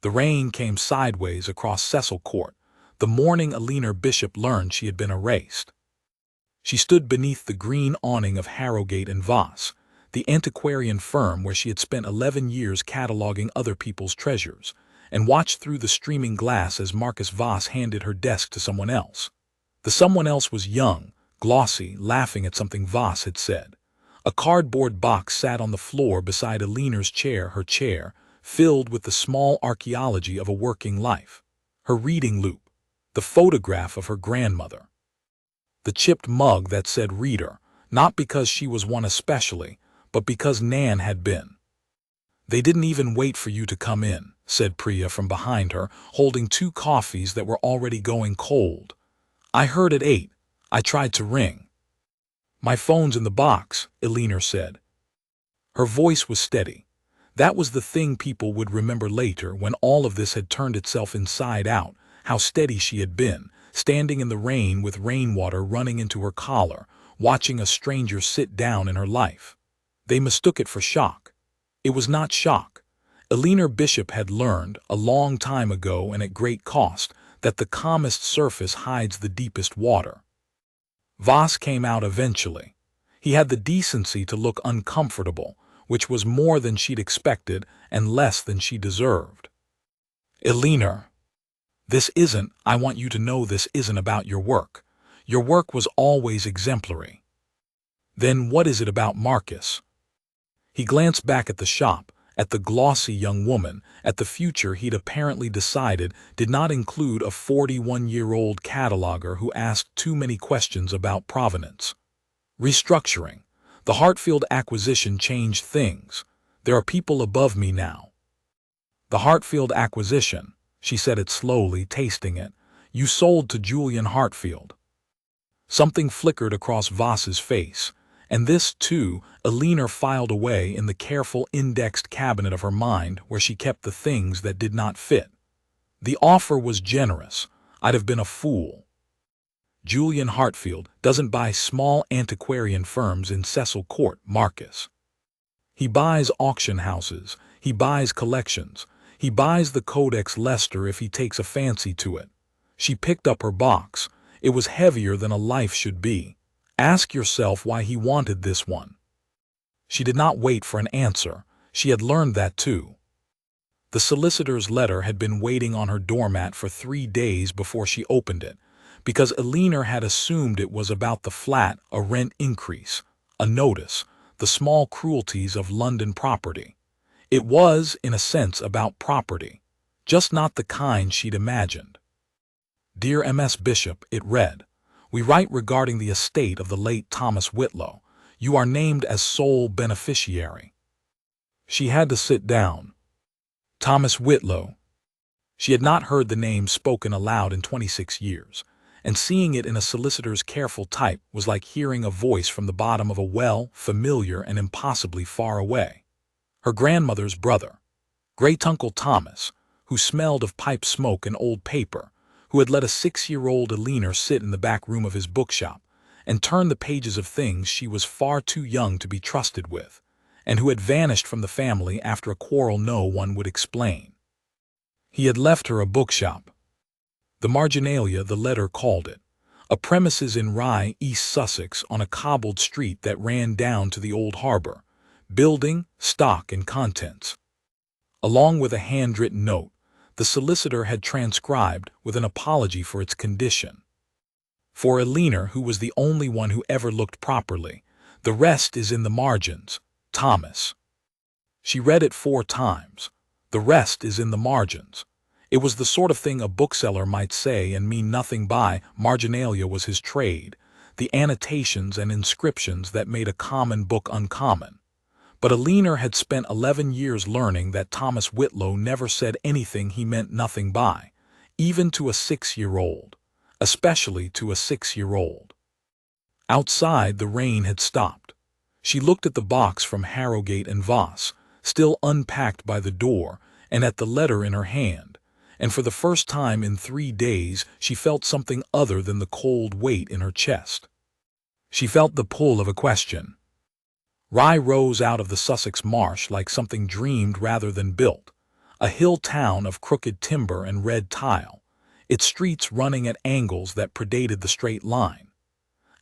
The rain came sideways across Cecil Court, the morning Eleanor Bishop learned she had been erased. She stood beneath the green awning of Harrogate and Voss, the antiquarian firm where she had spent 11 years cataloging other people's treasures, and watched through the streaming glass as Marcus Voss handed her desk to someone else. The someone else was young, glossy, laughing at something Voss had said. A cardboard box sat on the floor beside Eleanor's chair, her chair, filled with the small archaeology of a working life. Her reading loop, the photograph of her grandmother, the chipped mug that said reader, not because she was one especially, but because Nan had been. "They didn't even wait for you to come in," said Priya from behind her, holding 2 coffees that were already going cold. "I heard at 8. I tried to ring." "My phone's in the box," Eleanor said. Her voice was steady. That was the thing people would remember later when all of this had turned itself inside out, how steady she had been, standing in the rain with rainwater running into her collar, watching a stranger sit down in her life. They mistook it for shock. It was not shock. Eleanor Bishop had learned, a long time ago and at great cost, that the calmest surface hides the deepest water. Voss came out eventually. He had the decency to look uncomfortable, which was more than she'd expected and less than she deserved. "Eleanor, I want you to know this isn't about your work. Your work was always exemplary." "Then what is it about Marcus?" He glanced back at the shop, at the glossy young woman, at the future he'd apparently decided did not include a 41-year-old cataloguer who asked too many questions about provenance. "Restructuring. The Hartfield acquisition changed things. There are people above me now." "The Hartfield acquisition," she said it slowly, tasting it. "You sold to Julian Hartfield." Something flickered across Voss's face, and this, too, Eleanor filed away in the careful indexed cabinet of her mind where she kept the things that did not fit. "The offer was generous. I'd have been a fool." "Julian Hartfield doesn't buy small antiquarian firms in Cecil Court, Marcus. He buys auction houses, he buys collections, he buys the Codex Leicester if he takes a fancy to it." She picked up her box. It was heavier than a life should be. "Ask yourself why he wanted this one." She did not wait for an answer. She had learned that too. The solicitor's letter had been waiting on her doormat for 3 days before she opened it, because Eleanor had assumed it was about the flat, a rent increase, a notice, the small cruelties of London property. It was, in a sense, about property, just not the kind she'd imagined. "Dear M.S. Bishop," it read, "we write regarding the estate of the late Thomas Whitlow. You are named as sole beneficiary." She had to sit down. Thomas Whitlow. She had not heard the name spoken aloud in 26 years, and seeing it in a solicitor's careful type was like hearing a voice from the bottom of a well, familiar and impossibly far away. Her grandmother's brother, great-uncle Thomas, who smelled of pipe smoke and old paper, who had let a 6-year-old Eleanor sit in the back room of his bookshop and turn the pages of things she was far too young to be trusted with, and who had vanished from the family after a quarrel no one would explain. He had left her a bookshop. The Marginalia, the letter called it, a premises in Rye, East Sussex, on a cobbled street that ran down to the old harbor, building, stock, and contents. Along with a handwritten note, the solicitor had transcribed with an apology for its condition. For Eleanor, who was the only one who ever looked properly, "The rest is in the margins, Thomas." She read it 4 times. "The rest is in the margins." It was the sort of thing a bookseller might say and mean nothing by. Marginalia was his trade, the annotations and inscriptions that made a common book uncommon. But Eleanor had spent 11 years learning that Thomas Whitlow never said anything he meant nothing by, even to a 6-year-old, especially to a 6-year-old. Outside, the rain had stopped. She looked at the box from Harrogate and Voss, still unpacked by the door, and at the letter in her hand, and for the first time in 3 days she felt something other than the cold weight in her chest. She felt the pull of a question. Rye rose out of the Sussex marsh like something dreamed rather than built, a hill town of crooked timber and red tile, its streets running at angles that predated the straight line.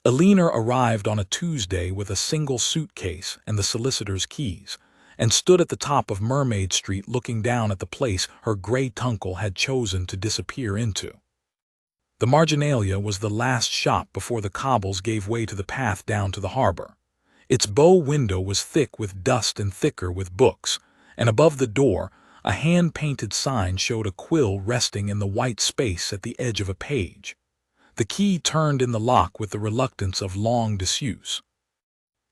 Eleanor arrived on a Tuesday with a single suitcase and the solicitor's keys, and stood at the top of Mermaid Street looking down at the place her gray uncle had chosen to disappear into. The Marginalia was the last shop before the cobbles gave way to the path down to the harbor. Its bow window was thick with dust and thicker with books, and above the door, a hand-painted sign showed a quill resting in the white space at the edge of a page. The key turned in the lock with the reluctance of long disuse.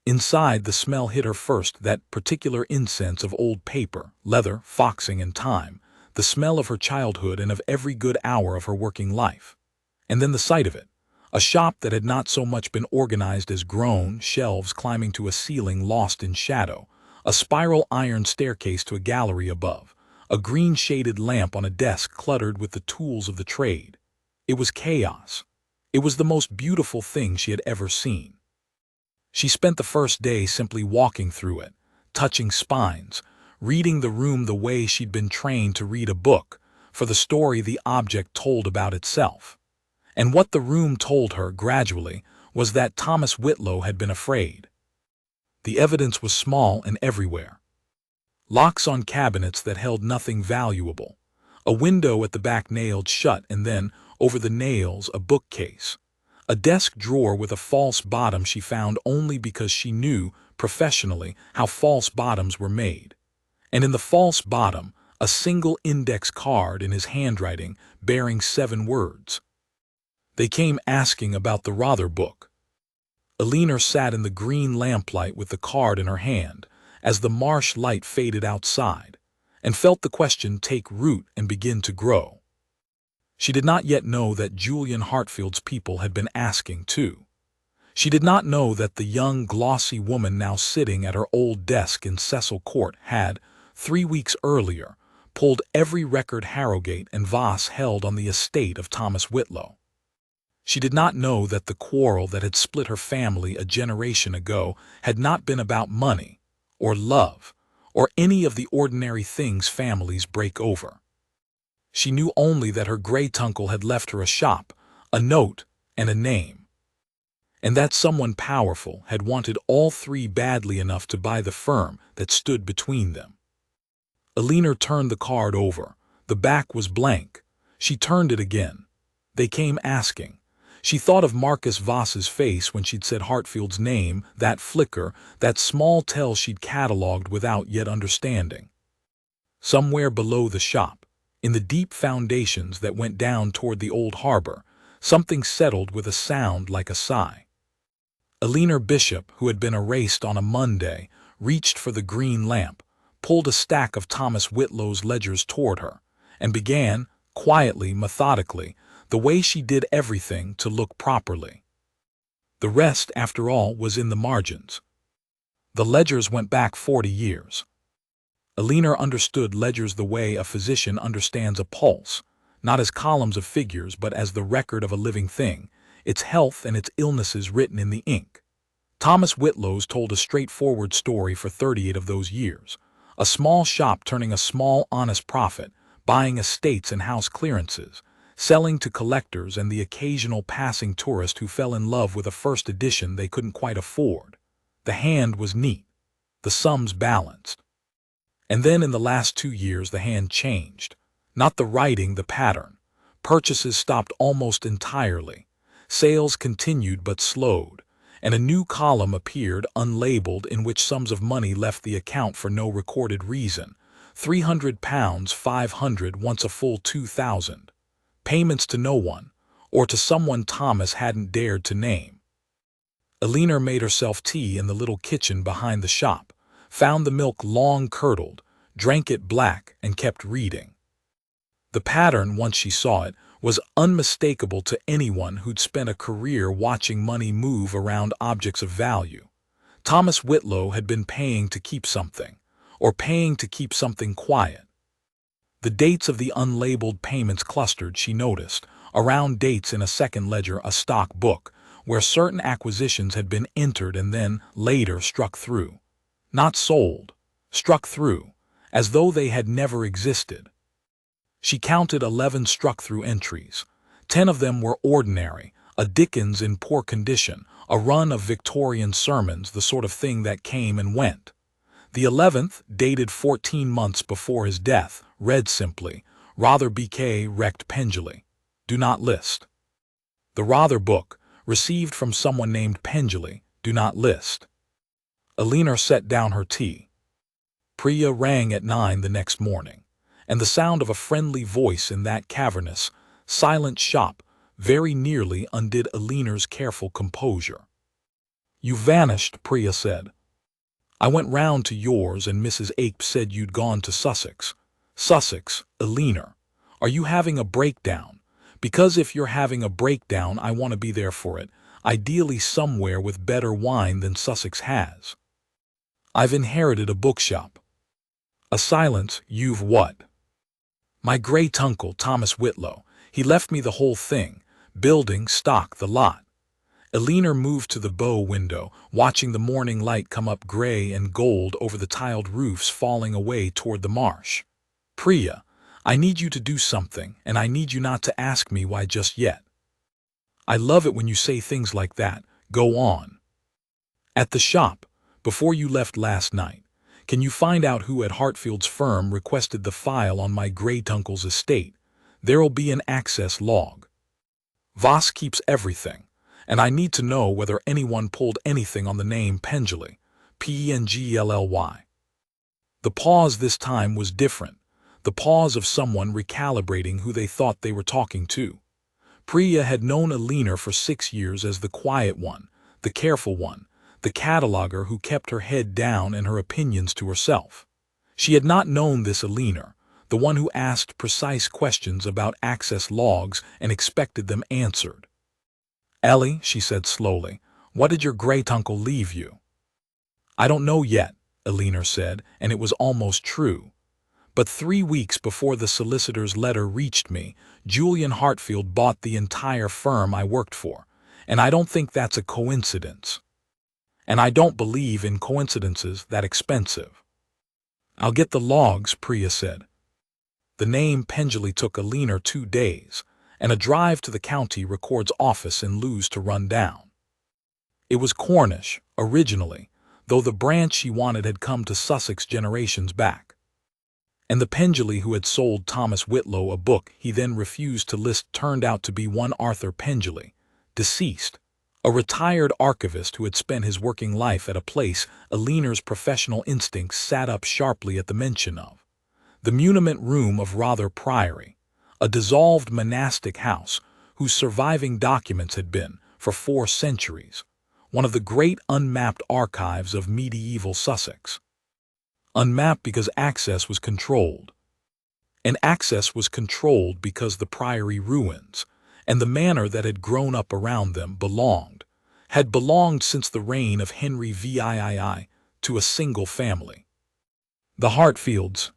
Inside, the smell hit her first, that particular incense of old paper, leather, foxing, and time, the smell of her childhood and of every good hour of her working life. And then the sight of it, a shop that had not so much been organized as grown, shelves climbing to a ceiling lost in shadow, a spiral iron staircase to a gallery above, a green-shaded lamp on a desk cluttered with the tools of the trade. It was chaos. It was the most beautiful thing she had ever seen. She spent the first day simply walking through it, touching spines, reading the room the way she'd been trained to read a book, for the story the object told about itself. And what the room told her, gradually, was that Thomas Whitlow had been afraid. The evidence was small and everywhere. Locks on cabinets that held nothing valuable, a window at the back nailed shut, and then, over the nails, a bookcase. A desk drawer with a false bottom she found only because she knew, professionally, how false bottoms were made. And in the false bottom, a single index card in his handwriting bearing 7 words. They came asking about the Rother book. Eleanor sat in the green lamplight with the card in her hand, as the marsh light faded outside, and felt the question take root and begin to grow. She did not yet know that Julian Hartfield's people had been asking too. She did not know that the young, glossy woman now sitting at her old desk in Cecil Court had, 3 weeks earlier, pulled every record Harrogate and Voss held on the estate of Thomas Whitlow. She did not know that the quarrel that had split her family a generation ago had not been about money, or love, or any of the ordinary things families break over. She knew only that her great-uncle had left her a shop, a note, and a name. And that someone powerful had wanted all 3 badly enough to buy the firm that stood between them. Eleanor turned the card over. The back was blank. She turned it again. They came asking. She thought of Marcus Voss's face when she'd said Hartfield's name, that flicker, that small tell she'd catalogued without yet understanding. Somewhere below the shop, in the deep foundations that went down toward the old harbor, something settled with a sound like a sigh. Eleanor Bishop, who had been erased on a Monday, reached for the green lamp, pulled a stack of Thomas Whitlow's ledgers toward her, and began, quietly, methodically, the way she did everything, to look properly. The rest, after all, was in the margins. The ledgers went back 40 years. Eleanor understood ledgers the way a physician understands a pulse, not as columns of figures but as the record of a living thing, its health and its illnesses written in the ink. Thomas Whitlow's told a straightforward story for 38 of those years, a small shop turning a small honest profit, buying estates and house clearances, selling to collectors and the occasional passing tourist who fell in love with a first edition they couldn't quite afford. The hand was neat, the sums balanced. And then in the last 2 years the hand changed. Not the writing, the pattern. Purchases stopped almost entirely. Sales continued but slowed, and a new column appeared, unlabeled, in which sums of money left the account for no recorded reason. £300, 500, once a full 2,000. Payments to no one, or to someone Thomas hadn't dared to name. Eleanor made herself tea in the little kitchen behind the shop, found the milk long curdled, drank it black, and kept reading. The pattern, once she saw it, was unmistakable to anyone who'd spent a career watching money move around objects of value. Thomas Whitlow had been paying to keep something, or paying to keep something quiet. The dates of the unlabeled payments clustered, she noticed, around dates in a second ledger, a stock book, where certain acquisitions had been entered and then, later, struck through. Not sold, struck through, as though they had never existed. She counted 11 struck-through entries. 10 of them were ordinary, a Dickens in poor condition, a run of Victorian sermons, the sort of thing that came and went. The 11th, dated 14 months before his death, read simply, Rother BK wrecked Pendley. Do not list. The Rother book, received from someone named Pendley, do not list. Eleanor set down her tea. Priya rang at 9 the next morning, and the sound of a friendly voice in that cavernous, silent shop very nearly undid Eleanor's careful composure. You vanished, Priya said. I went round to yours and Mrs. Ape said you'd gone to Sussex. Sussex, Eleanor. Are you having a breakdown? Because if you're having a breakdown, I want to be there for it, ideally somewhere with better wine than Sussex has. I've inherited a bookshop. A silence. You've what? My great-uncle, Thomas Whitlow. He left me the whole thing, building, stock, the lot. Eleanor moved to the bow window, watching the morning light come up gray and gold over the tiled roofs falling away toward the marsh. Priya, I need you to do something, and I need you not to ask me why just yet. I love it when you say things like that. Go on. At the shop, before you left last night, can you find out who at Hartfield's firm requested the file on my great-uncle's estate? There'll be an access log. Voss keeps everything, and I need to know whether anyone pulled anything on the name Pendley, P-E-N-G-L-L-Y. The pause this time was different, the pause of someone recalibrating who they thought they were talking to. Priya had known Eleanor for 6 years as the quiet one, the careful one, the cataloguer who kept her head down and her opinions to herself. She had not known this Eleanor, the one who asked precise questions about access logs and expected them answered. Ellie, she said slowly, what did your great-uncle leave you? I don't know yet, Eleanor said, and it was almost true. But 3 weeks before the solicitor's letter reached me, Julian Hartfield bought the entire firm I worked for, and I don't think that's a coincidence. And I don't believe in coincidences that expensive. I'll get the logs, Priya said. The name Pendley took Eleanor 2 days, and a drive to the county record's office in Lewes to run down. It was Cornish, originally, though the branch she wanted had come to Sussex generations back. And the Pendley who had sold Thomas Whitlow a book he then refused to list turned out to be one Arthur Pendley, deceased, a retired archivist who had spent his working life at a place Eleanor's professional instincts sat up sharply at the mention of. The muniment room of Rother Priory, a dissolved monastic house whose surviving documents had been, for 4 centuries, one of the great unmapped archives of medieval Sussex. Unmapped because access was controlled. And access was controlled because the priory ruins, and the manor that had grown up around them had belonged since the reign of Henry VIII to a single family. The Hartfields.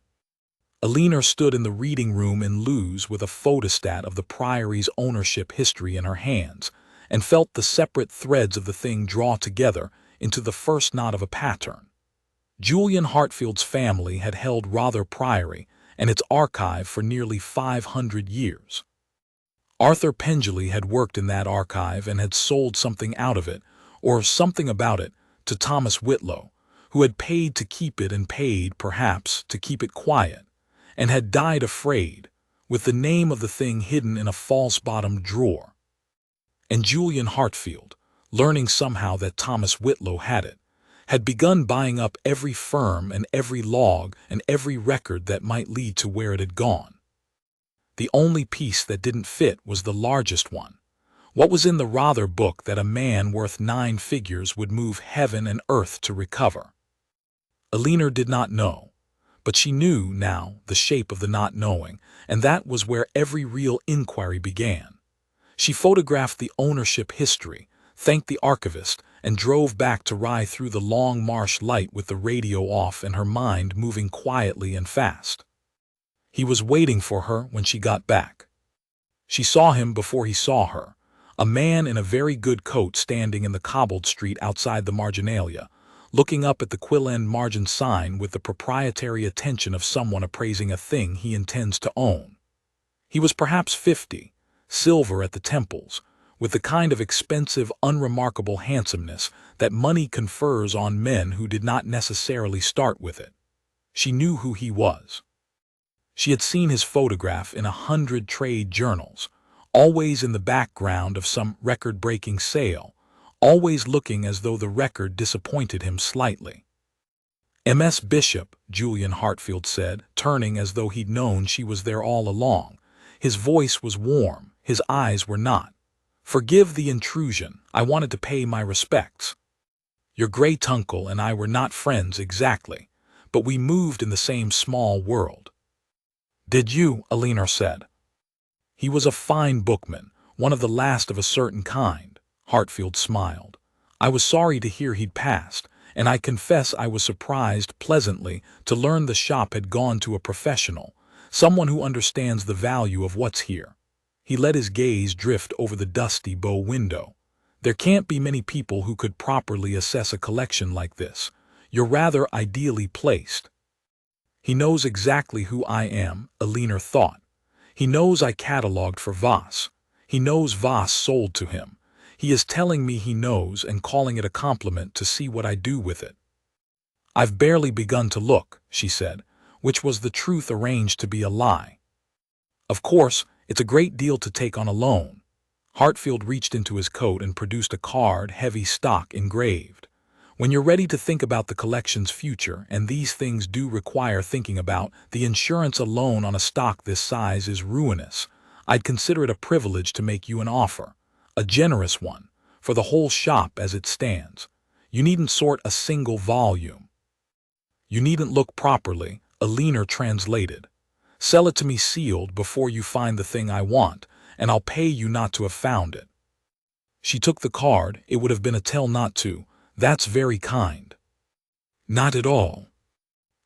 Eleanor stood in the reading room in Lewes with a photostat of the priory's ownership history in her hands, and felt the separate threads of the thing draw together into the first knot of a pattern. Julian Hartfield's family had held Rother Priory and its archive for nearly 500 years. Arthur Pendley had worked in that archive and had sold something out of it, or something about it, to Thomas Whitlow, who had paid to keep it and paid, perhaps, to keep it quiet, and had died afraid, with the name of the thing hidden in a false-bottomed drawer. And Julian Hartfield, learning somehow that Thomas Whitlow had it, had begun buying up every firm and every log and every record that might lead to where it had gone. The only piece that didn't fit was the largest one. What was in the Rother book that a man worth 9 figures would move heaven and earth to recover? Eleanor did not know, but she knew now the shape of the not knowing, and that was where every real inquiry began. She photographed the ownership history, thanked the archivist, and drove back to Rye through the long marsh light with the radio off and her mind moving quietly and fast. He was waiting for her when she got back. She saw him before he saw her, a man in a very good coat standing in the cobbled street outside the marginalia, looking up at the quill-end margin sign with the proprietary attention of someone appraising a thing he intends to own. He was perhaps 50, silver at the temples, with the kind of expensive, unremarkable handsomeness that money confers on men who did not necessarily start with it. She knew who he was. She had seen his photograph in 100 trade journals, always in the background of some record-breaking sale, always looking as though the record disappointed him slightly. "Ms. Bishop," Julian Hartfield said, turning as though he'd known she was there all along. His voice was warm, his eyes were not. "Forgive the intrusion, I wanted to pay my respects. Your great-uncle and I were not friends exactly, but we moved in the same small world." "Did you?" Eleanor said. "He was a fine bookman, one of the last of a certain kind," Hartfield smiled. "I was sorry to hear he'd passed, and I confess I was surprised pleasantly to learn the shop had gone to a professional, someone who understands the value of what's here." He let his gaze drift over the dusty bow window. "There can't be many people who could properly assess a collection like this. You're rather ideally placed." "He knows exactly who I am," Eleanor thought. "He knows I catalogued for Voss. He knows Voss sold to him. He is telling me he knows and calling it a compliment to see what I do with it." "I've barely begun to look," she said, which was the truth arranged to be a lie. "Of course, it's a great deal to take on a loan." Hartfield reached into his coat and produced a card, heavy stock engraved. "When you're ready to think about the collection's future, and these things do require thinking about, the insurance alone on a stock this size is ruinous. I'd consider it a privilege to make you an offer, a generous one, for the whole shop as it stands. You needn't sort a single volume. You needn't look properly," Eleanor translated. "Sell it to me sealed before you find the thing I want, and I'll pay you not to have found it." She took the card. "It would have been a tell not to. That's very kind." "Not at all.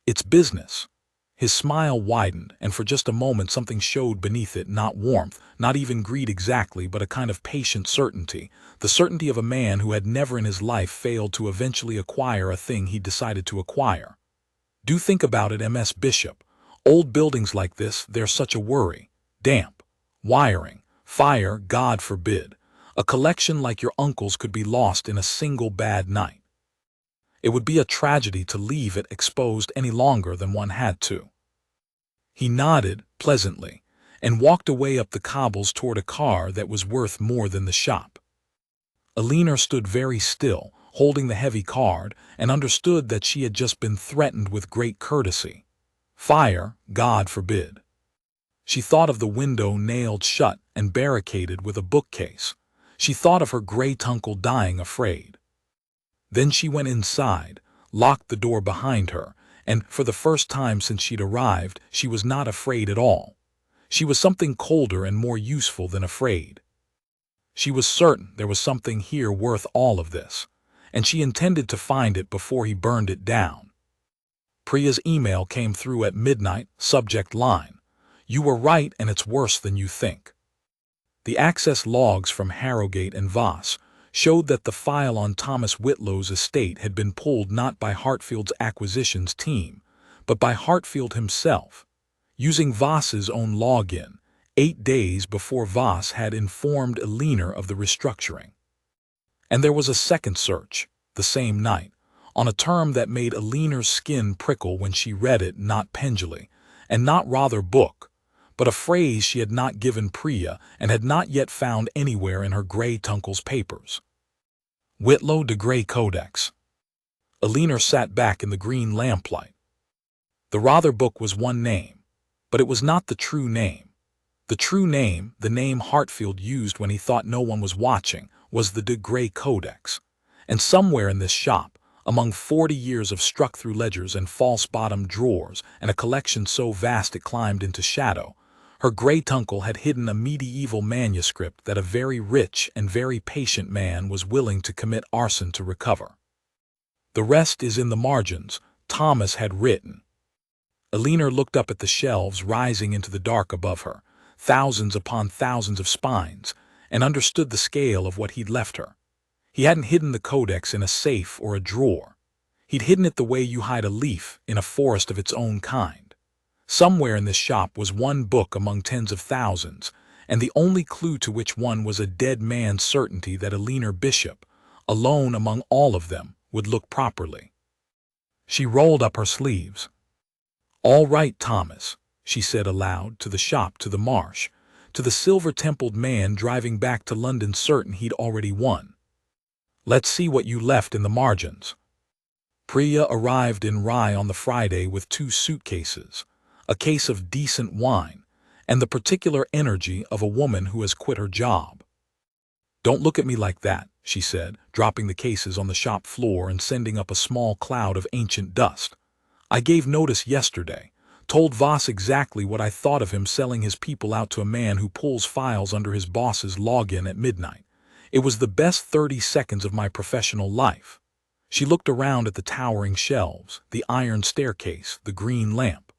It's business." His smile widened, and for just a moment something showed beneath it, not warmth, not even greed exactly, but a kind of patient certainty, the certainty of a man who had never in his life failed to eventually acquire a thing he decided to acquire. "Do think about it, Ms. Bishop. Old buildings like this, they're such a worry. Damp, wiring, fire, God forbid. A collection like your uncle's could be lost in a single bad night. It would be a tragedy to leave it exposed any longer than one had to." He nodded pleasantly and walked away up the cobbles toward a car that was worth more than the shop. Eleanor stood very still, holding the heavy card, and understood that she had just been threatened with great courtesy. Fire, God forbid. She thought of the window nailed shut and barricaded with a bookcase. She thought of her great-uncle dying afraid. Then she went inside, locked the door behind her, and for the first time since she'd arrived, she was not afraid at all. She was something colder and more useful than afraid. She was certain there was something here worth all of this, and she intended to find it before he burned it down. Priya's email came through at midnight, subject line: "You were right and it's worse than you think." The access logs from Harrogate and Voss showed that the file on Thomas Whitlow's estate had been pulled not by Hartfield's acquisitions team, but by Hartfield himself, using Voss's own login, 8 days before Voss had informed Eleanor of the restructuring. And there was a second search, the same night, on a term that made Eleanor's skin prickle when she read it, not Penduley, and not rather book, but a phrase she had not given Priya and had not yet found anywhere in her great-uncle's papers. Whitlow de Grey Codex. Eleanor sat back in the green lamplight. The Rother book was one name, but it was not the true name. The true name, the name Hartfield used when he thought no one was watching, was the de Grey Codex. And somewhere in this shop, among 40 years of struck-through ledgers and false-bottomed drawers and a collection so vast it climbed into shadow, her great-uncle had hidden a medieval manuscript that a very rich and very patient man was willing to commit arson to recover. "The rest is in the margins," Thomas had written. Eleanor looked up at the shelves rising into the dark above her, thousands upon thousands of spines, and understood the scale of what he'd left her. He hadn't hidden the codex in a safe or a drawer. He'd hidden it the way you hide a leaf in a forest of its own kind. Somewhere in this shop was one book among tens of thousands, and the only clue to which one was a dead man's certainty that Eleanor Bishop, alone among all of them, would look properly. She rolled up her sleeves. "All right, Thomas," she said aloud, to the shop, to the marsh, to the silver-templed man driving back to London certain he'd already won. "Let's see what you left in the margins." Priya arrived in Rye on the Friday with 2 suitcases, a case of decent wine, and the particular energy of a woman who has quit her job. "Don't look at me like that," she said, dropping the cases on the shop floor and sending up a small cloud of ancient dust. "I gave notice yesterday, told Voss exactly what I thought of him selling his people out to a man who pulls files under his boss's login at midnight. It was the best 30 seconds of my professional life." She looked around at the towering shelves, the iron staircase, the green lamp.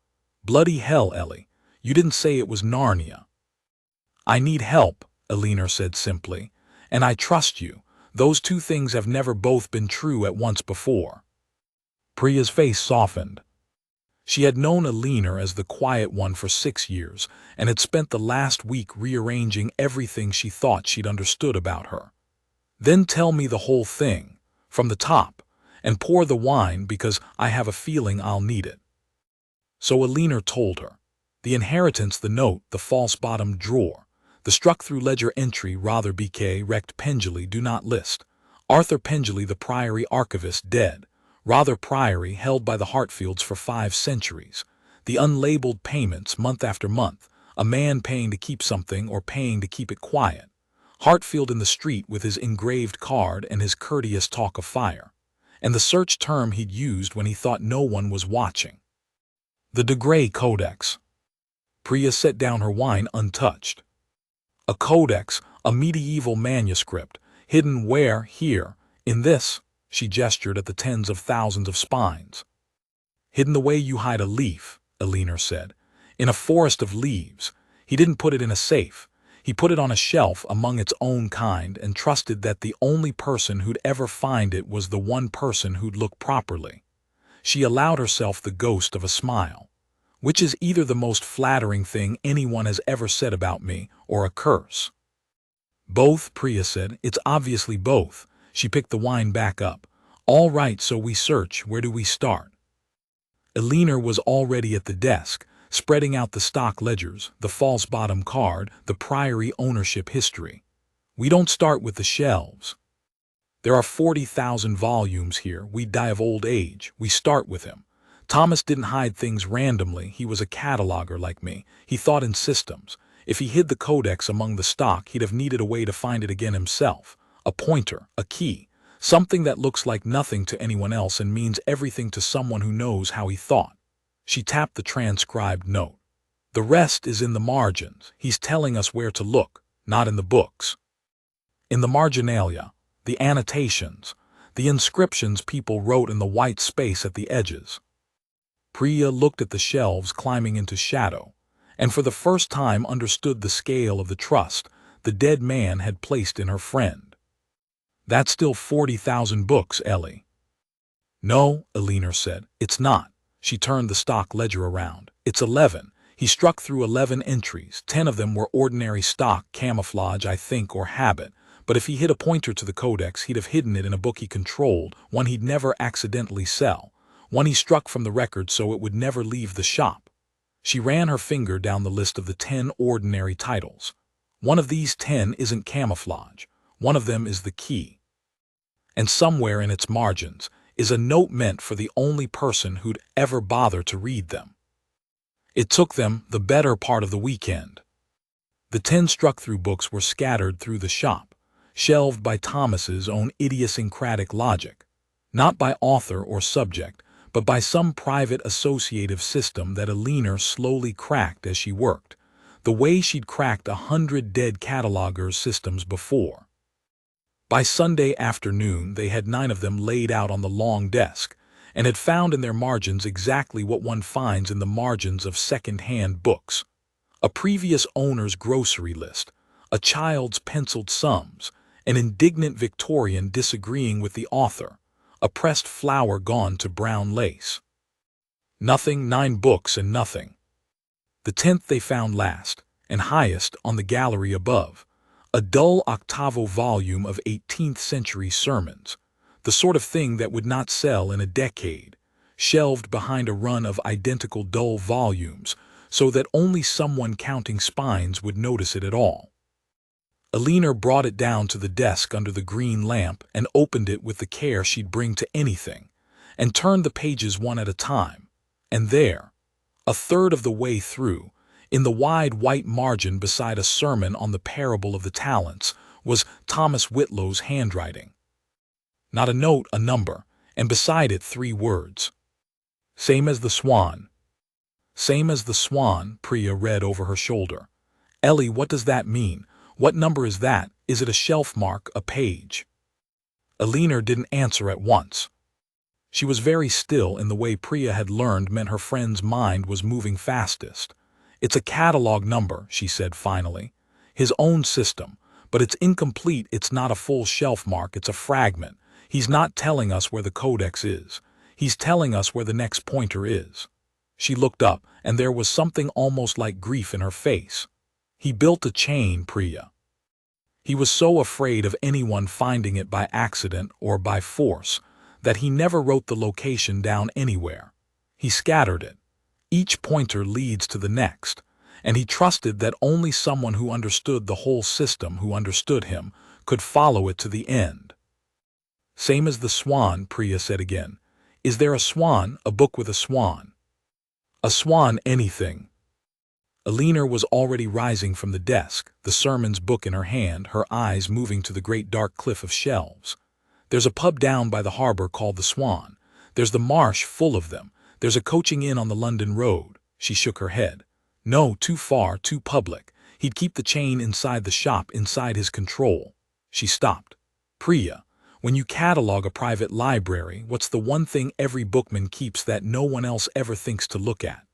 "Bloody hell, Ellie, you didn't say it was Narnia." "I need help," Eleanor said simply, "and I trust you. Those 2 things have never both been true at once before." Priya's face softened. She had known Eleanor as the quiet one for 6 years, and had spent the last week rearranging everything she thought she'd understood about her. "Then tell me the whole thing, from the top, and pour the wine because I have a feeling I'll need it." So Eleanor told her. The inheritance, the note, the false-bottomed drawer, the struck-through ledger entry rather BK rect Pendley do not list, Arthur Pendley the Priory archivist dead, rather Priory held by the Hartfields for 5 centuries, the unlabeled payments month after month, a man paying to keep something or paying to keep it quiet, Hartfield in the street with his engraved card and his courteous talk of fire, and the search term he'd used when he thought no one was watching. The De Grey Codex. Priya set down her wine untouched. A codex, a medieval manuscript, hidden where, here, in this, she gestured at the tens of thousands of spines. "Hidden the way you hide a leaf," Eleanor said, "in a forest of leaves. He didn't put it in a safe. He put it on a shelf among its own kind and trusted that the only person who'd ever find it was the one person who'd look properly." She allowed herself the ghost of a smile. "Which is either the most flattering thing anyone has ever said about me or a curse." "Both," Priya said. "It's obviously both." She picked the wine back up. "All right, so we search. Where do we start?" Eleanor was already at the desk, spreading out the stock ledgers, the false-bottom card, the Priory ownership history. "We don't start with the shelves. There are 40,000 volumes here. We'd die of old age. We start with him. Thomas didn't hide things randomly. He was a cataloguer like me. He thought in systems. If he hid the codex among the stock, he'd have needed a way to find it again himself. A pointer, a key, something that looks like nothing to anyone else and means everything to someone who knows how he thought." She tapped the transcribed note. "The rest is in the margins. He's telling us where to look, not in the books. In the marginalia, the annotations, the inscriptions people wrote in the white space at the edges." Priya looked at the shelves climbing into shadow, and for the first time understood the scale of the trust the dead man had placed in her friend. "That's still 40,000 books, Ellie." "No," Eleanor said, "it's not." She turned the stock ledger around. "It's 11. He struck through 11 entries. 10 of them were ordinary stock, camouflage, I think, or habit. But if he hid a pointer to the codex, he'd have hidden it in a book he controlled, one he'd never accidentally sell, one he struck from the record so it would never leave the shop." She ran her finger down the list of the 10 ordinary titles. "One of these 10 isn't camouflage. One of them is the key. And somewhere in its margins is a note meant for the only person who'd ever bother to read them." It took them the better part of the weekend. The 10 struck-through books were scattered through the shop, shelved by Thomas's own idiosyncratic logic, not by author or subject, but by some private associative system that Eleanor slowly cracked as she worked, the way she'd cracked 100 dead catalogers' systems before. By Sunday afternoon they had 9 of them laid out on the long desk, and had found in their margins exactly what one finds in the margins of second-hand books: a previous owner's grocery list, a child's penciled sums, an indignant Victorian disagreeing with the author, a pressed flower gone to brown lace. Nothing, 9 books and nothing. The 10th they found last, and highest on the gallery above, a dull octavo volume of 18th century sermons, the sort of thing that would not sell in a decade, shelved behind a run of identical dull volumes so that only someone counting spines would notice it at all. Eleanor brought it down to the desk under the green lamp and opened it with the care she'd bring to anything, and turned the pages one at a time. And there, a third of the way through, in the wide white margin beside a sermon on the parable of the talents, was Thomas Whitlow's handwriting. Not a note, a number, and beside it 3 words. Same as the swan. Same as the swan, Priya read over her shoulder. Ellie, what does that mean? What number is that? Is it a shelf mark, a page? Eleanor didn't answer at once. She was very still in the way Priya had learned meant her friend's mind was moving fastest. It's a catalog number, she said finally. His own system, but it's incomplete, it's not a full shelf mark, it's a fragment. He's not telling us where the codex is. He's telling us where the next pointer is. She looked up, and there was something almost like grief in her face. He built a chain, Priya. He was so afraid of anyone finding it by accident or by force that he never wrote the location down anywhere. He scattered it. Each pointer leads to the next, and he trusted that only someone who understood the whole system, who understood him, could follow it to the end. Same as the swan, Priya said again. Is there a swan, a book with a swan? A swan, anything. Eleanor was already rising from the desk, the sermon's book in her hand, her eyes moving to the great dark cliff of shelves. There's a pub down by the harbor called the Swan. There's the marsh full of them. There's a coaching inn on the London road. She shook her head. No, too far, too public. He'd keep the chain inside the shop, inside his control. She stopped. Priya, when you catalog a private library, what's the one thing every bookman keeps that no one else ever thinks to look at?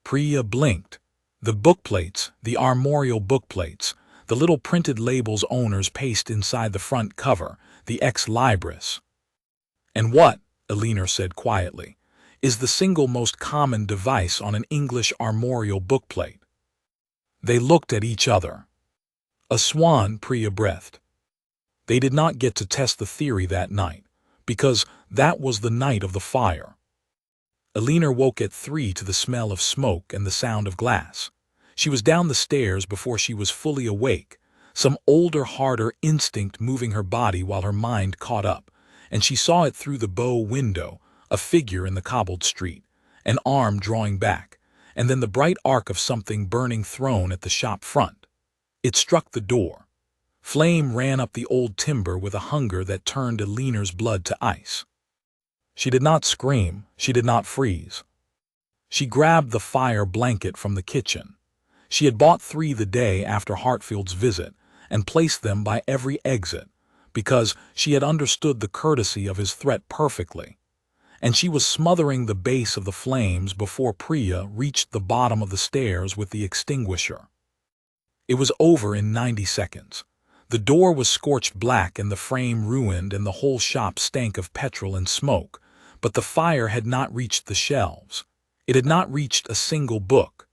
Priya blinked. The bookplates, the armorial bookplates, the little printed labels owners paste inside the front cover, the ex-libris. And what, Eleanor said quietly, is the single most common device on an English armorial bookplate? They looked at each other. A swan, Priya breathed. They did not get to test the theory that night, because that was the night of the fire. Eleanor woke at 3 to the smell of smoke and the sound of glass. She was down the stairs before she was fully awake, some older, harder instinct moving her body while her mind caught up, and she saw it through the bow window, a figure in the cobbled street, an arm drawing back, and then the bright arc of something burning thrown at the shop front. It struck the door. Flame ran up the old timber with a hunger that turned Eleanor's blood to ice. She did not scream, she did not freeze. She grabbed the fire blanket from the kitchen. She had bought 3 the day after Hartfield's visit and placed them by every exit, because she had understood the courtesy of his threat perfectly. And she was smothering the base of the flames before Priya reached the bottom of the stairs with the extinguisher. It was over in 90 seconds. The door was scorched black and the frame ruined and the whole shop stank of petrol and smoke, but the fire had not reached the shelves. It had not reached a single book.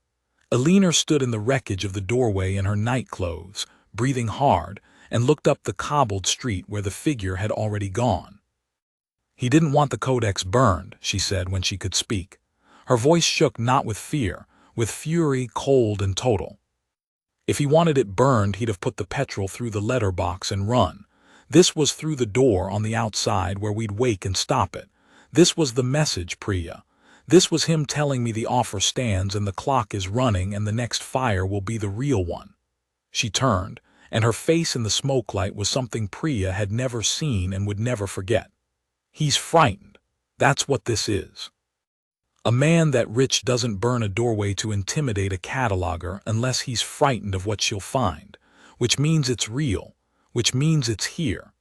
Eleanor stood in the wreckage of the doorway in her nightclothes, breathing hard, and looked up the cobbled street where the figure had already gone. He didn't want the codex burned, she said when she could speak. Her voice shook not with fear, with fury cold and total. If he wanted it burned, he'd have put the petrol through the letterbox and run. This was through the door on the outside where we'd wake and stop it. This was the message, Priya. This was him telling me the offer stands and the clock is running and the next fire will be the real one. She turned, and her face in the smoke light was something Priya had never seen and would never forget. He's frightened. That's what this is. A man that rich doesn't burn a doorway to intimidate a cataloguer unless he's frightened of what she'll find, which means it's real, which means it's here.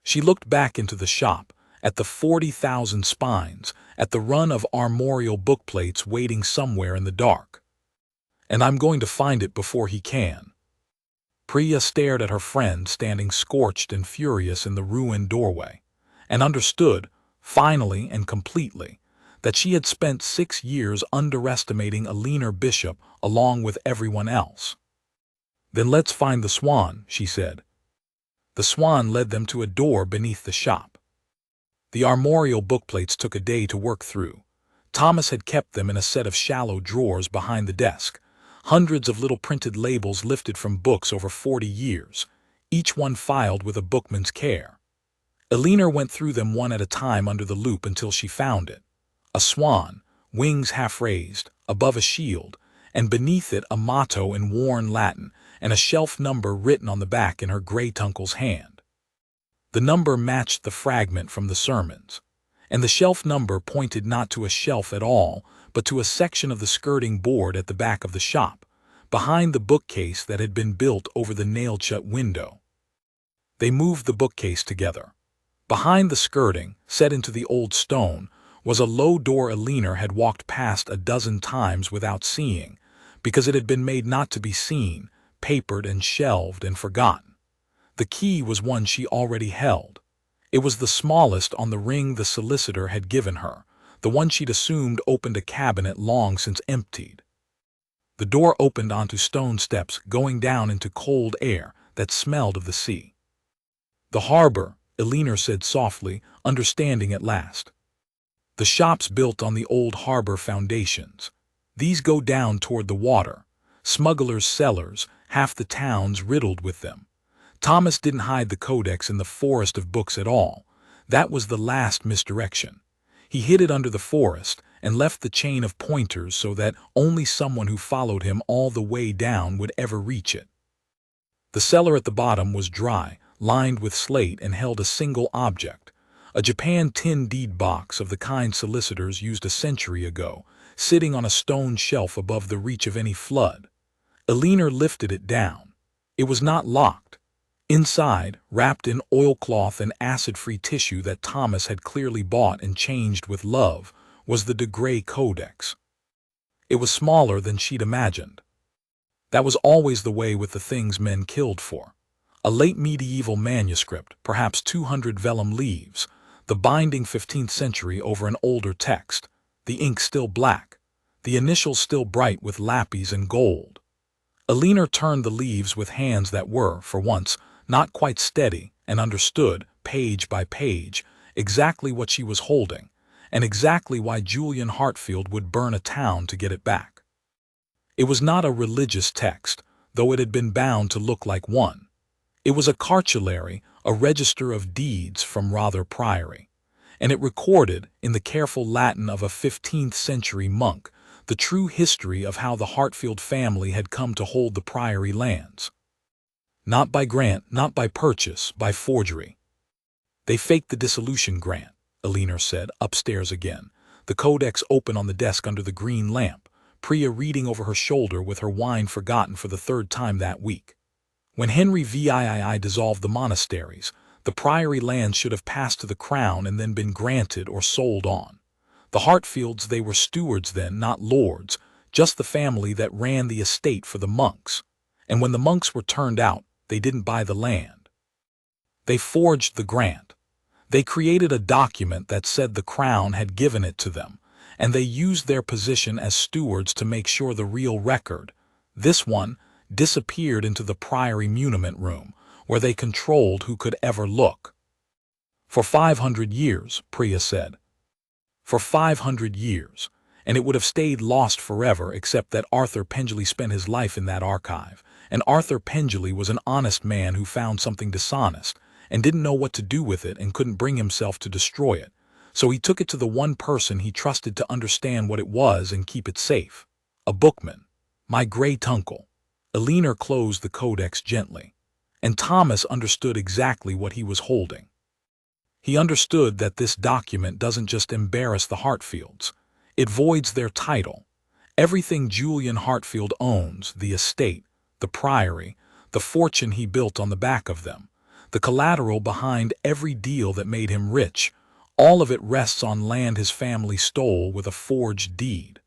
She looked back into the shop, at the 40,000 spines, at the run of armorial bookplates waiting somewhere in the dark. And I'm going to find it before he can. Priya stared at her friend standing scorched and furious in the ruined doorway, and understood, finally and completely, that she had spent 6 years underestimating Eleanor Bishop along with everyone else. "Then let's find the swan," she said. The swan led them to a door beneath the shop. The armorial bookplates took a day to work through. Thomas had kept them in a set of shallow drawers behind the desk, hundreds of little printed labels lifted from books over 40 years, each one filed with a bookman's care. Eleanor went through them one at a time under the loupe until she found it. A swan, wings half raised, above a shield, and beneath it a motto in worn Latin and a shelf number written on the back in her great-uncle's hand. The number matched the fragment from the sermons, and the shelf number pointed not to a shelf at all, but to a section of the skirting board at the back of the shop, behind the bookcase that had been built over the nailed-shut window. They moved the bookcase together. Behind the skirting, set into the old stone, was a low door Eleanor had walked past a dozen times without seeing, because it had been made not to be seen, papered and shelved and forgotten. The key was one she already held. It was the smallest on the ring the solicitor had given her, the one she'd assumed opened a cabinet long since emptied. The door opened onto stone steps going down into cold air that smelled of the sea. "The harbor," Eleanor said softly, understanding at last. "The shop's built on the old harbor foundations. These go down toward the water. Smugglers' cellars, half the town's riddled with them. Thomas didn't hide the codex in the forest of books at all. That was the last misdirection. He hid it under the forest and left the chain of pointers so that only someone who followed him all the way down would ever reach it. The cellar at the bottom was dry, lined with slate, and held a single object, a Japan tin deed box of the kind solicitors used a century ago, sitting on a stone shelf above the reach of any flood. Eleanor lifted it down. It was not locked. Inside, wrapped in oilcloth and acid-free tissue that Thomas had clearly bought and changed with love, was the de Grey Codex. It was smaller than she'd imagined. That was always the way with the things men killed for. A late medieval manuscript, perhaps 200 vellum leaves, the binding 15th century over an older text, the ink still black, the initials still bright with lapis and gold. Eleanor turned the leaves with hands that were, for once, not quite steady, and understood, page by page, exactly what she was holding, and exactly why Julian Hartfield would burn a town to get it back. It was not a religious text, though it had been bound to look like one. It was a cartulary, a register of deeds from Rother Priory, and it recorded, in the careful Latin of a 15th century monk, the true history of how the Hartfield family had come to hold the priory lands. Not by grant, not by purchase, by forgery. "They faked the dissolution grant," Eleanor said, upstairs again, the codex open on the desk under the green lamp, Priya reading over her shoulder with her wine forgotten for the 3rd time that week. "When Henry VIII dissolved the monasteries, the priory lands should have passed to the crown and then been granted or sold on. The Hartfields, they were stewards then, not lords, just the family that ran the estate for the monks. And when the monks were turned out, they didn't buy the land. They forged the grant. They created a document that said the crown had given it to them, and they used their position as stewards to make sure the real record, this one, disappeared into the priory muniment room, where they controlled who could ever look. For 500 years, Priya said. For 500 years, and it would have stayed lost forever except that Arthur Pengelly spent his life in that archive, and Arthur Pengelly was an honest man who found something dishonest, and didn't know what to do with it and couldn't bring himself to destroy it, so he took it to the one person he trusted to understand what it was and keep it safe. A bookman. My great-uncle. Eleanor closed the codex gently, and Thomas understood exactly what he was holding. He understood that this document doesn't just embarrass the Hartfields. It voids their title. Everything Julian Hartfield owns, the estate, the priory, the fortune he built on the back of them, the collateral behind every deal that made him rich, all of it rests on land his family stole with a forged deed.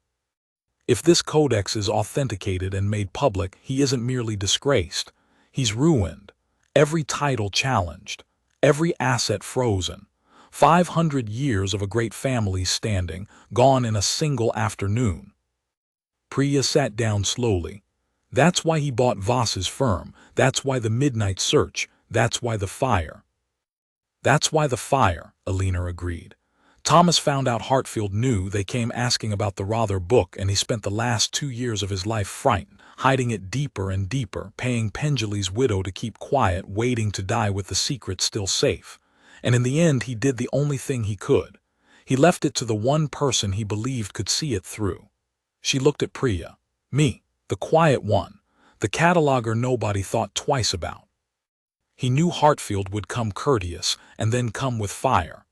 If this codex is authenticated and made public, he isn't merely disgraced. He's ruined, every title challenged, every asset frozen. 500 years of a great family's standing, gone in a single afternoon. Priya sat down slowly. That's why he bought Voss's firm. That's why the midnight search. That's why the fire. That's why the fire, Eleanor agreed. Thomas found out Hartfield knew. They came asking about the Rother book, and he spent the last 2 years of his life frightened, hiding it deeper and deeper, paying Pengelly's widow to keep quiet, waiting to die with the secret still safe. And in the end he did the only thing he could. He left it to the one person he believed could see it through. She looked at Priya. Me, the quiet one, the cataloguer nobody thought twice about. He knew Hartfield would come courteous and then come with fire.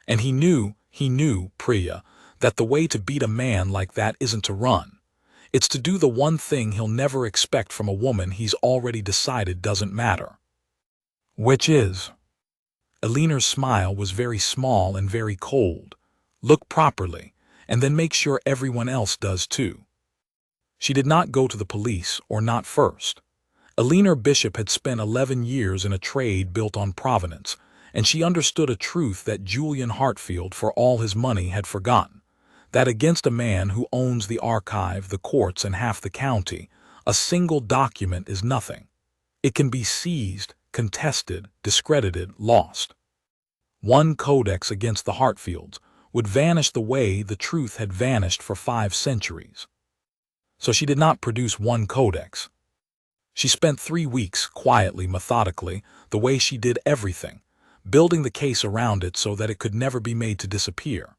And he knew, Priya, that the way to beat a man like that isn't to run. It's to do the one thing he'll never expect from a woman he's already decided doesn't matter. Which is? Eleanor's smile was very small and very cold. Look properly, and then make sure everyone else does too. She did not go to the police, or not first. Eleanor Bishop had spent 11 years in a trade built on provenance, and she understood a truth that Julian Hartfield, for all his money, had forgotten, that against a man who owns the archive, the courts, and half the county, a single document is nothing. It can be seized, contested, discredited, lost. One codex against the Hartfields would vanish the way the truth had vanished for 5 centuries. So she did not produce one codex. She spent 3 weeks, quietly, methodically, the way she did everything, building the case around it so that it could never be made to disappear.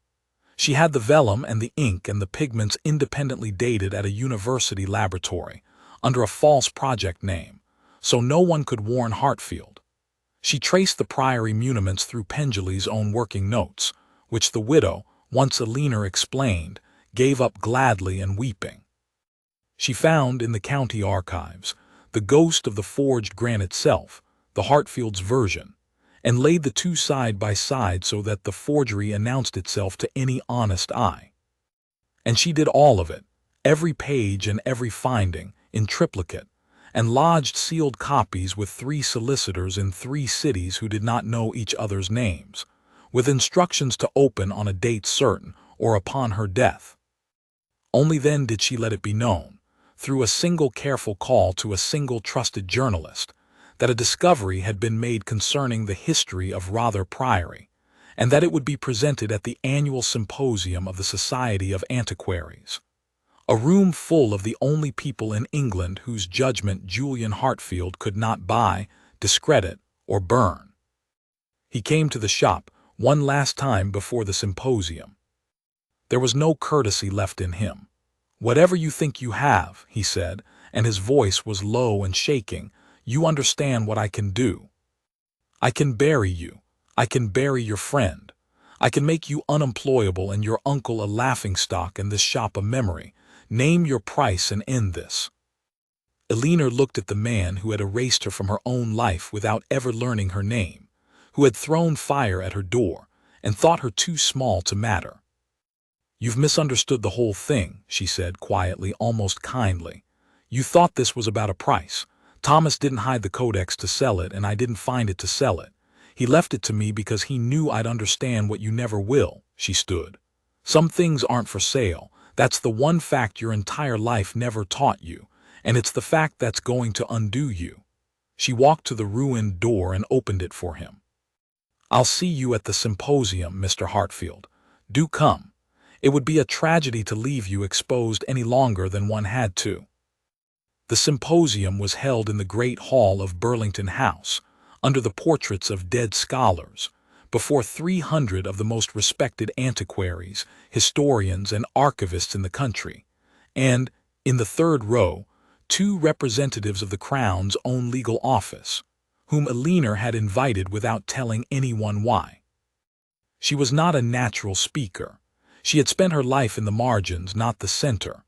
She had the vellum and the ink and the pigments independently dated at a university laboratory, under a false project name, so no one could warn Hartfield. She traced the priory muniments through Pengelly's own working notes, which the widow, once Eleanor explained, gave up gladly and weeping. She found, in the county archives, the ghost of the forged grant itself, the Hartfield's version, and laid the two side by side so that the forgery announced itself to any honest eye. And she did all of it, every page and every finding, in triplicate, and lodged sealed copies with 3 solicitors in 3 cities who did not know each other's names, with instructions to open on a date certain or upon her death. Only then did she let it be known, through a single careful call to a single trusted journalist, that a discovery had been made concerning the history of Rother Priory, and that it would be presented at the annual symposium of the Society of Antiquaries, a room full of the only people in England whose judgment Julian Hartfield could not buy, discredit, or burn. He came to the shop one last time before the symposium. There was no courtesy left in him. "Whatever you think you have," he said, and his voice was low and shaking, "you understand what I can do. I can bury you. I can bury your friend. I can make you unemployable and your uncle a laughingstock and this shop a memory. Name your price and end this." Eleanor looked at the man who had erased her from her own life without ever learning her name, who had thrown fire at her door, and thought her too small to matter. "You've misunderstood the whole thing," she said quietly, almost kindly. "You thought this was about a price. Thomas didn't hide the codex to sell it, and I didn't find it to sell it. He left it to me because he knew I'd understand what you never will." She stood. "Some things aren't for sale. That's the one fact your entire life never taught you, and it's the fact that's going to undo you." She walked to the ruined door and opened it for him. "I'll see you at the symposium, Mr. Hartfield. Do come. It would be a tragedy to leave you exposed any longer than one had to." The symposium was held in the great hall of Burlington House, under the portraits of dead scholars, before 300 of the most respected antiquaries, historians, and archivists in the country, and, in the 3rd row, 2 representatives of the Crown's own legal office, whom Eleanor had invited without telling anyone why. She was not a natural speaker. She had spent her life in the margins, not the center,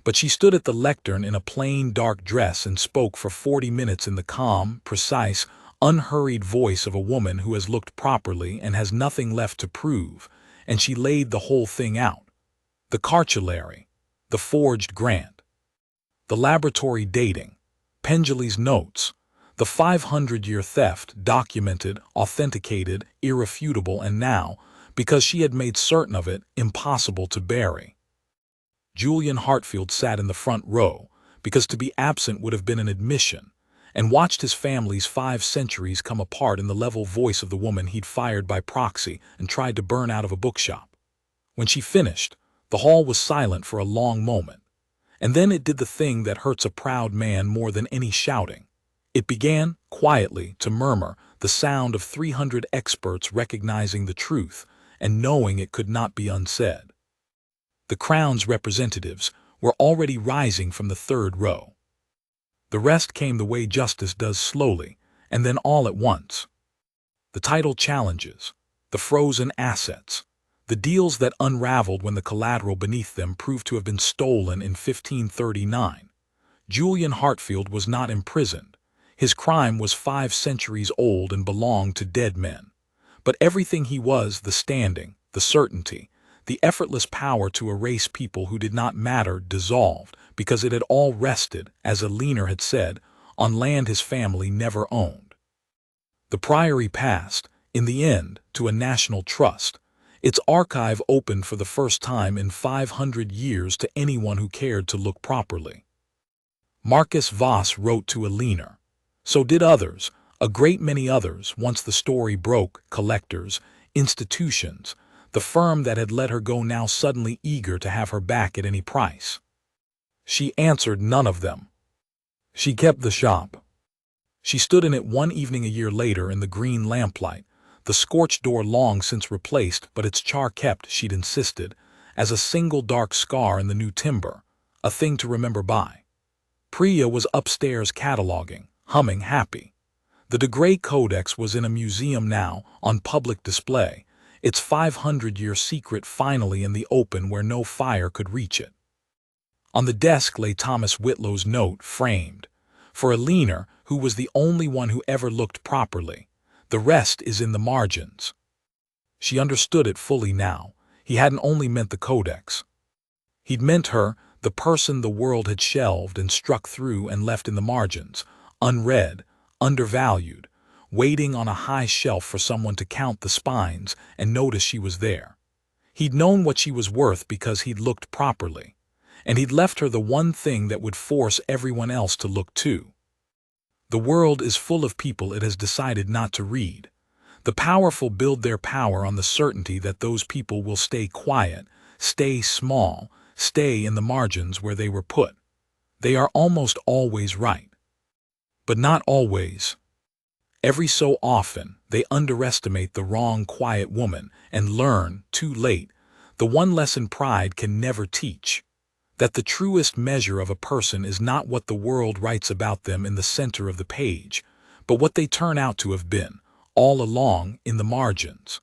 but she stood at the lectern in a plain dark dress and spoke for 40 minutes in the calm, precise, unhurried voice of a woman who has looked properly and has nothing left to prove, and she laid the whole thing out. The cartulary, the forged grant, the laboratory dating, Pengelly's notes, The 500-year theft, documented, authenticated, irrefutable, and now, because she had made certain of it, impossible to bury. Julian Hartfield sat in the front row, because to be absent would have been an admission, and watched his family's 5 centuries come apart in the level voice of the woman he'd fired by proxy and tried to burn out of a bookshop. When she finished, the hall was silent for a long moment, and then it did the thing that hurts a proud man more than any shouting. It began, quietly, to murmur, the sound of 300 experts recognizing the truth and knowing it could not be unsaid. The Crown's representatives were already rising from the third row. The rest came the way justice does, slowly, and then all at once. The title challenges, the frozen assets, the deals that unraveled when the collateral beneath them proved to have been stolen in 1539. Julian Hartfield was not imprisoned. His crime was 5 centuries old and belonged to dead men. But everything he was, the standing, the certainty, the effortless power to erase people who did not matter, dissolved, because it had all rested, as Eleanor had said, on land his family never owned. The priory passed, in the end, to a national trust. Its archive opened for the first time in 500 years to anyone who cared to look properly. Marcus Voss wrote to Eleanor. So did others, a great many others, once the story broke, collectors, institutions, the firm that had let her go now suddenly eager to have her back at any price. She answered none of them. She kept the shop. She stood in it one evening a year later in the green lamplight, the scorched door long since replaced, but its char kept, she'd insisted, as a single dark scar in the new timber, a thing to remember by. Priya was upstairs cataloging, humming happy. The De Grey Codex was in a museum now, on public display, its 500-year secret finally in the open where no fire could reach it. On the desk lay Thomas Whitlow's note, framed. For Eleanor, who was the only one who ever looked properly. The rest is in the margins. She understood it fully now. He hadn't only meant the codex. He'd meant her, the person the world had shelved and struck through and left in the margins, unread, undervalued, waiting on a high shelf for someone to count the spines and notice she was there. He'd known what she was worth because he'd looked properly, and he'd left her the one thing that would force everyone else to look too. The world is full of people it has decided not to read. The powerful build their power on the certainty that those people will stay quiet, stay small, stay in the margins where they were put. They are almost always right. But not always. Every so often, they underestimate the wrong quiet woman and learn, too late, the one lesson pride can never teach. That the truest measure of a person is not what the world writes about them in the center of the page, but what they turn out to have been, all along, in the margins.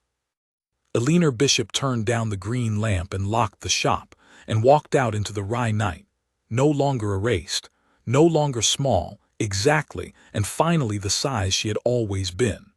Eleanor Bishop turned down the green lamp and locked the shop, and walked out into the wry night, no longer erased, no longer small, exactly, and finally the size she had always been.